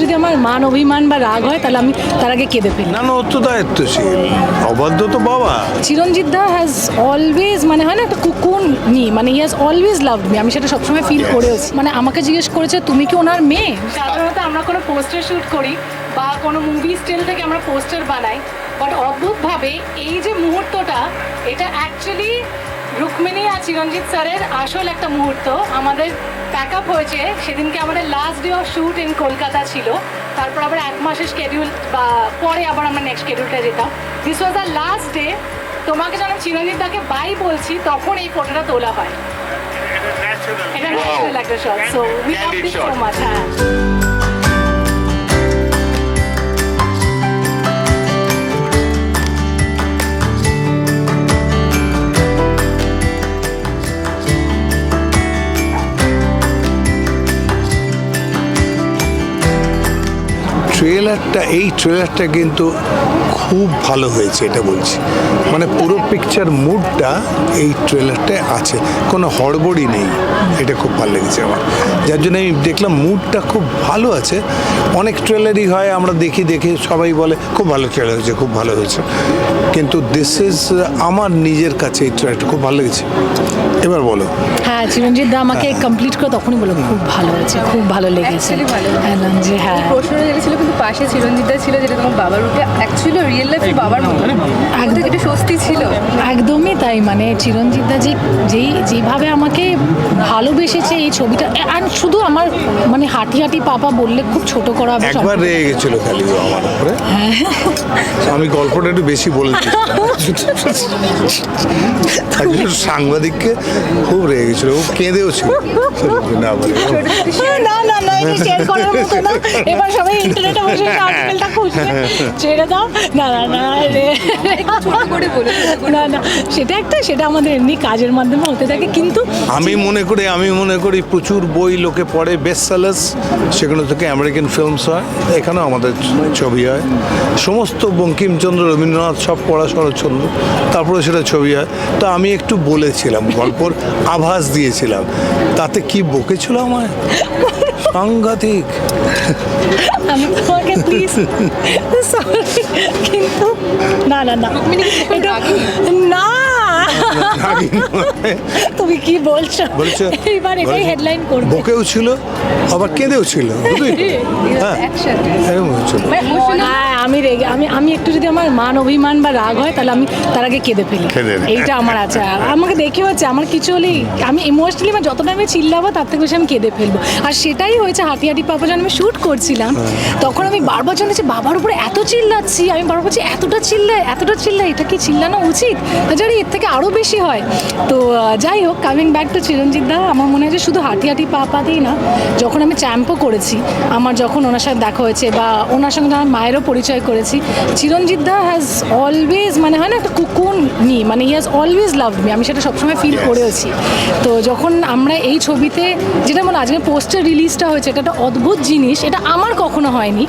যদি আমার মান অভিমান বা রাগ হয় তাহলে আমি তার আগে কেঁদে ফেলি। না না, ওর তো দায়িত্বশীল, অবাধ্য তো বাবা। চিরঞ্জিত দা হ্যাজ অলওয়েজ মানে হয় না একটা কুকুন মি, মানে he has always loved me. আমি সেটা সবসময় ফিল করেছি। মানে আমাকে জিজ্ঞেস করেছে তুমি কি ওনার মেয়ে? সাধারণত আমরা কোনো পোস্টার শ্যুট করি বা কোনো মুভি স্টিল থেকে আমরা পোস্টার বানাই, বাট অদ্ভুতভাবে এই যে মুহূর্তটা এটা অ্যাকচুয়ালি রুক্মিণী আর চিরঞ্জিত স্যারের আসল একটা মুহূর্ত। আমাদের প্যাক আপ হয়েছে সেদিনকে, আমাদের last day of shoot in Kolkata ছিল, তারপর আবার 1 মাসের শিডিউল বা পরে আবার আমরা নেক্সট শিডিউলটা যেতাম। This was our last day. তোমাকে যখন চিরঞ্জিত দাকে বাই বলছি তখন এই ফটোটা তোলা হয়। এটা ন্যাচারাল একটা shot. So we love this so much. হ্যাঁ, এই ট্রেলারটা কিন্তু খুব ভালো হয়েছে, এটা বলছি। মানে পুরো পিকচার মুডটা এই ট্রেলারটায় আছে, কোনো হড়বড়ি নেই। এটা খুব ভালো লেগেছে আমার, যার জন্য আমি দেখলাম মুডটা খুব ভালো আছে। অনেক ট্রেলারই হয় আমরা দেখে সবাই বলে খুব ভালো ট্রেলার হয়েছে, খুব ভালো হয়েছে, কিন্তু দিস ইজ আমার নিজের কাছে এই ট্রেলারটা খুব ভালো লেগেছে। এবার বলো। হ্যাঁ, চিরঞ্জিত দা আমাকে কমপ্লিট করে তখনই বলো খুব ভালো হয়েছে, খুব ভালো লেগেছে। যে হ্যাঁ, প্রশ্ন ছিল কিন্তু পাশে চিরঞ্জিত দা ছিল, যেটা তোমার বাবার রূপে অ্যাকচুয়ালি রিয়েল লাইফে বাবার মতো একদম একটা স্বস্তি ছিল। একদমই তাই। মানে চিরঞ্জিত দা যেভাবে আমাকে ভালোবেসেছে এই ছবিটা, আর শুধু আমার মানে হাঁটি পাপা বললে খুব ছোট করা হবে। একবার রেগে গেছিল খালি ও আমার উপরে, আমি গল্পটা একটু বেশি বলেছি। একজন সাংবাদিককে খুব রেগে গেছিল, ও কেঁদেও ছিল। না বলে না, এটা শেয়ার করার মতো না। এবার সবাই ইন্টারনেটে বসে আর্টিকেলটা খুঁজছে, ছেড়ে দাও। না সেটা আমাদের এমনি কাজের মাধ্যমে হতে থাকে। কিন্তু আমি মনে করি প্রচুর বই লোকে পড়ে, বেস্ট সেলার্স, সেগুলো থেকে আমেরিকান ফিল্মস হয়, এখানেও আমাদের ছবি হয়। সমস্ত বঙ্কিমচন্দ্র, রবীন্দ্রনাথ সব পড়া শরৎচন্দ্র, তারপরে সেটা ছবি হয়। তো আমি একটু বলেছিলাম, গল্পর আভাস দিয়েছিলাম, তাতে কি বকেছিল আমায় সাংঘাতিক। আমি তোমাকে প্লিজ সরি, কিন্তু না এটা না, তুমি কি বলছো? এইবার এটাই হেডলাইন করবে। বকেও ছিল আবার কেঁদেও ছিল, আমি একটু যদি আমার মান অভিমান বা রাগ হয় তাহলে আমি তার আগে কেঁদে ফেলি। এইটা আমার আছে। আমাকে দেখে হচ্ছে আমার কিছু হলেই আমি ইমোশনালি মানে যতটা আমি চিল্লাবো তার থেকে বেশি আমি কেঁদে ফেলবো। আর সেটাই হয়েছে হাঁটি পাপা। যখন আমি শ্যুট করছিলাম তখন আমি বারবার জানছি বাবার উপরে এত চিল্লাচ্ছি, আমি বারবার বলছি এতটা চিল্লাই, এটা কি চিল্লানো উচিত? জানি এর থেকে আরও বেশি হয়। তো যাই হোক, কামিং ব্যাক টু চিরঞ্জিত দা, আমার মনে হয় যে শুধু হাঁটি পাপাতেই না, যখন আমি চ্যাম্পও করেছি, আমার যখন ওনার সাথে দেখা হয়েছে বা ওনার সঙ্গে আমার মায়েরও পরিচয় করেছি, চিরঞ্জিত দা হ্যাজ অলওয়েজ মানে হয় না একটা কুকুন মি, মানে he has always loved me. আমি সেটা সবসময় ফিল করেছি। তো যখন আমরা এই ছবিতে, যেটা মানে আজকে পোস্টার রিলিজটা হয়েছে, এটা একটা অদ্ভুত জিনিস, এটা আমার কখনো হয়নি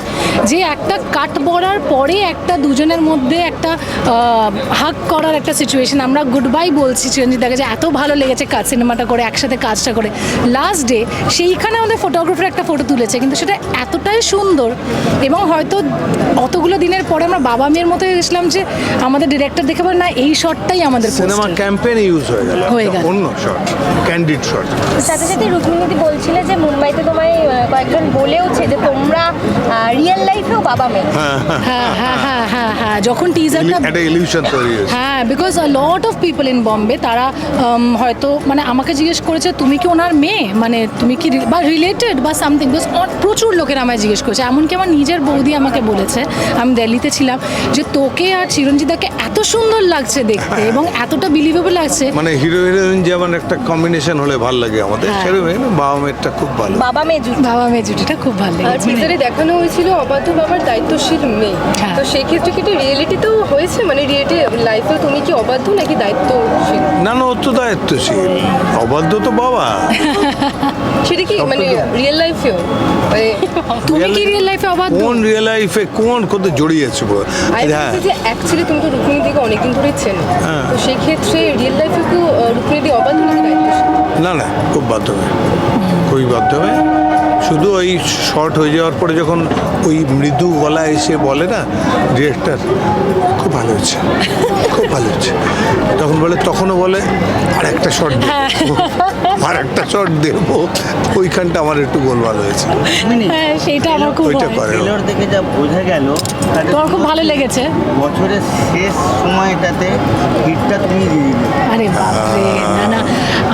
যে একটা কাট পড়ার পরে একটা দুজনের মধ্যে একটা হাগ করার একটা সিচুয়েশন। আমরা গুড বাই বলছি চিরঞ্জিত দাকে, যে এত ভালো লেগেছে কাজ, সিনেমাটা করে একসাথে কাজটা করে। লাস্ট ডে সেইখানে আমাদের ফটোগ্রাফার একটা ফটো তুলেছে, কিন্তু সেটা এতটাই সুন্দর এবং হয়তো অতগুলো দিনের পরে আমরা বাবা মেয়ের মতো হয়ে গেছিলাম যে আমাদের ডিরেক্টর দেখে বলে না এই শটটাই আমাদের সিনেমা ক্যাম্পেইনে ইউজ হয়ে গেল, অন্য শট, ক্যান্ডিড শট। সাথে সাথে রুক্মিণীদি বলছিলে যে মুম্বাইতে তোমায় কয়েকজন বলেওছে যে তোমরা রিয়েল লাইফেও বাবা মেয়ে। হ্যাঁ, যখন টিজারটা একটা ইলিউশন তৈরি হয়েছে। হ্যাঁ, because a lot of people in Bombay তারা হয়তো মানে আমাকে জিজ্ঞেস করেছে তুমি কি ওনার মেয়ে, মানে তুমি কি বা রিলেটেড বা সামথিং। বিকজ প্রচুর লোকের আমায় জিজ্ঞেস করেছে, এমনকি আমার নিজের বৌদি আমাকে বলেছে, আমি দিল্লিতে ছিলাম, যে তোকে আর চিরঞ্জিতাকে এত সুন্দর লাগছে দেখতে এবং এতটা বিলিভেবল লাগছে। মানে হিরো হিরোইন যেমন একটা কম্বিনেশন হলে ভালো লাগে আমাদের, সেরকম বাবা মেয়েটা খুব ভালো, বাবা মেয়ে জুটিটা খুব ভালো লেগেছে। টিজারে দেখানো হয়েছিল অবাধ্য বাবার দায়িত্বশীল মেয়ে। তো সেই ক্ষেত্রে কি এটা রিয়েলিটিতেও হয়েছে, মানে রিয়েলিটি লাইফে তুমি কি অবাধ্য নাকি দায়িত্বশীল? না ও তো দায়িত্বশীল, অবাধ্য তো বাবা। সেটা কি মানে রিয়েল লাইফেও তুমি কি রিয়েল লাইফে অবাধ্য? কোন রিয়েল লাইফে কোন জড়িয়েছে? যে অ্যাকচুয়ালি তুমি তো রুক্মিণী দিকে অনেকদিন ধরেই চেনো, তো সেই ক্ষেত্রে রিয়েল লাইফে কি রুক্মিণী দি অবাধ্য নাকি দায়িত্বশীল? না খুব বাধ্য হবে, খুবই বাধ্য হবে। শুধু ওই শর্ট হয়ে যাওয়ার পরে যখন ওই মৃদু গলা এসে বলে না ডিরেক্টর খুব ভালো হয়েছে, খুব ভালো হয়েছে, তখন বলে, তখনও বলে আর একটা শর্ট দেবো, আর একটা শর্ট দেবো, ওইখানটা আমার একটু গোলমাল হয়েছে। হ্যাঁ, সেইটা আমার খুব ওইটা হয়। করে ও। ট্রেলার দেখে যা বোঝা গেল তাতে তোমার খুব ভালো লেগেছে? বছরের শেষ সময়টাতে হিটটা তুমি দিয়ে দিলে। আরে বাপরে, না না,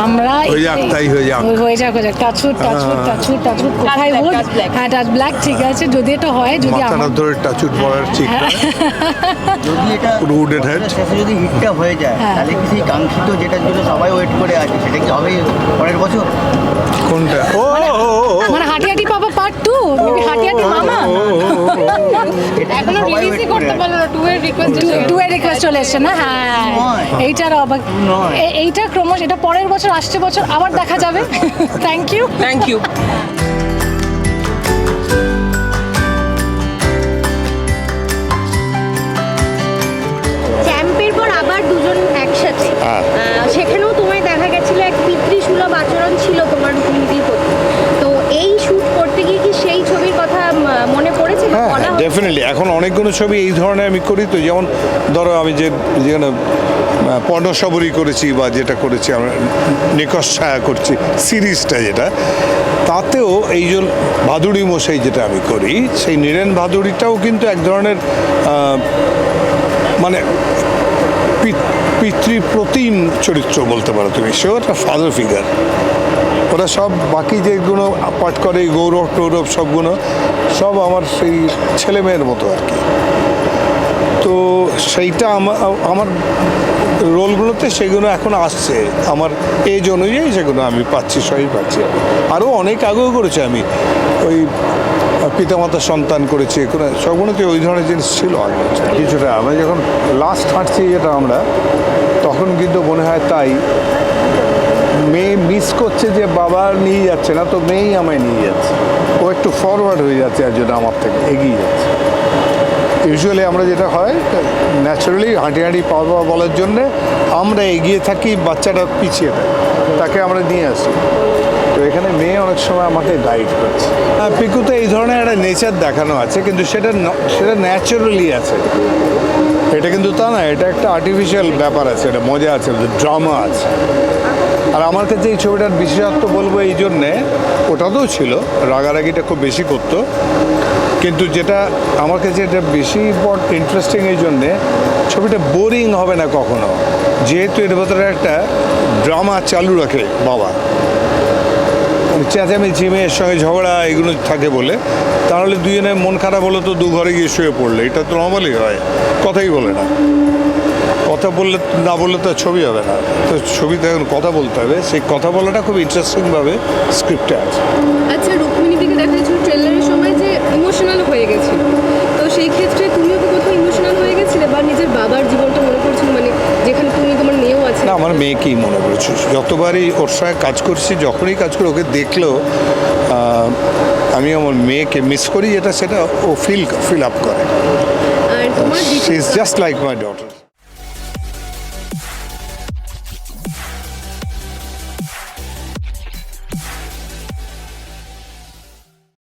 আমরা হয়ে যাক, তাই হয়ে যাক। হয়ে যাক, টাচুট টাচুট টাচুট টাচুট, কোথায় black, ওর? touch black। হ্যাঁ, টাচ ব্ল্যাক, ঠিক আছে, যদি এটা হয়, যদি মাথাটা আমার ধরে টাচুট পড়ার ঠিক না। যদি এটা Rooted head। বছরের শেষে যদি হিটটা হয়ে যায় হ্যাঁ। তাহলে কি সেই কাঙ্ক্ষিত যেটার জন্য সবাই ওয়েট করে আছে সেটা কি হবে পরের বছর? কোনটা? ও মানে হাঁটি হাঁটি পাপা পার্ট 2, হাঁটি হাঁটি মামা। এখনো সবাই রিলিজই wait করতে করে পারলো না, 2 এর রিকোয়েস্ট টু এর রিকোয়েস্ট চলে এসছে না? হ্যাঁ, নয়। এইটার অবাক, নয়। এইটা ক্রমশ, এটা পরের বছর, আসছে বছর আবার দেখা যাবে। Thank you. Thank you. চ্যাম্পের পর আবার দুজন একসাথে, সেখানেও তোমায় দেখা গেছিল এক পিতৃসুলভ আচরণ ছিল তোমার রুক্মিণীদির প্রতি। তো এই শুট করতে গিয়ে কি সেই ছবির কথা মনে পড়েছে বা হ্যাঁ, বলা হয়েছে? ডেফিনেটলি। এখন অনেকগুলো ছবি এই ধরনের আমি করি, তো যেমন ধরো আমি যেখানে পর্ণসাবরী করেছি বা যেটা করেছি আমরা নিকশ ছায়া করছি সিরিজটা, যেটা তাতেও এই যে ভাদুড়ি মশাই যেটা আমি করি, সেই নীরেন ভাদুড়িটাও কিন্তু এক ধরনের মানে পিতৃপ্রতিম চরিত্র বলতে পারো তুমি, সেও একটা ফাদার ফিগার। ওরা সব বাকি যেগুলো পাঠ করে গৌরব টৌরব সবগুলো সব আমার সেই ছেলে মেয়ের মতো আর কি। তো সেইটা আমার রোলগুলোতে সেগুলো এখন আসছে, আমার এজ অনুযায়ী সেগুলো আমি পাচ্ছি, সবই পাচ্ছি। আরও অনেক আগেও করেছি আমি, ওই পিতামাতা সন্তান করেছি, সবগুলোতে ওই ধরনের জিনিস ছিল আগে কিছুটা। আমরা যখন লাস্ট হাঁটছি যেটা আমরা, তখন কিন্তু মনে হয় তাই মেয়ে মিস করছে যে বাবা নিয়ে যাচ্ছে না, তো মেয়েই আমায় নিয়ে যাচ্ছে, ও একটু ফরওয়ার্ড হয়ে যাচ্ছে, আর জন্য আমার থেকে এগিয়ে যাচ্ছে। ইউজুয়ালি আমরা যেটা হয় ন্যাচারালি হাঁটি হাঁটি পাওয়া বলার জন্যে আমরা এগিয়ে থাকি, বাচ্চাটা পিছিয়ে থাকে, তাকে আমরা নিয়ে আসি। তো এখানে মেয়ে অনেক সময় আমাকে গাইড করছে। পিকুতে এই ধরনের একটা নেচার দেখানো আছে, কিন্তু সেটা ন্যাচারালি আছে, এটা কিন্তু তা না, এটা একটা আর্টিফিশিয়াল ব্যাপার আছে, এটা মজা আছে, ড্রামা আছে। আর আমার কাছে এই ছবিটার বিশেষত্ব বলবো এই জন্যে, ওটাতেও ছিল রাগারাগিটা খুব বেশি করতো, কিন্তু যেটা আমার কাছে এটা বেশি ইন্টারেস্টিং এই জন্যে, ছবিটা বোরিং হবে না কখনো, যেহেতু এর ভেতরে একটা ড্রামা চালু রাখে বাবা, চেঁচামেচি, মেয়ের সঙ্গে ঝগড়া এগুলো থাকে বলে, তাহলে দুজনে মন খারাপ হলো তো দু ঘরে গিয়ে শুয়ে পড়লে, এটা তো নর্মালি হয়, কথাই বলে না, কথা বললে না বললে তো ছবি হবে না, তো ছবিতে এখন কথা বলতে হবে, সেই কথা বলাটা খুব ইন্টারেস্টিংভাবে স্ক্রিপ্টে আছে। আচ্ছা, রুক্মিণীদিকে দেখা যাচ্ছিল ট্রেলারের সময় যে ইমোশনাল হয়ে গেছিল, তো সেই ক্ষেত্রে তুমিও কি কোথাও ইমোশনাল হয়ে গেছিলে, বা নিজের বাবার জীবনটা মনে পড়ছিল, মানে যেখানে তুমি তোমার মেয়েও আছে? না, আমার মেয়েকেই মনে পড়েছে, যতবারই ওর সঙ্গে কাজ করছি, যখনই কাজ করি ওকে দেখলেও আমি আমার মেয়েকে মিস করি, যেটা সেটা ও ফিল আপ করে। আর তোমার she is just like my daughter.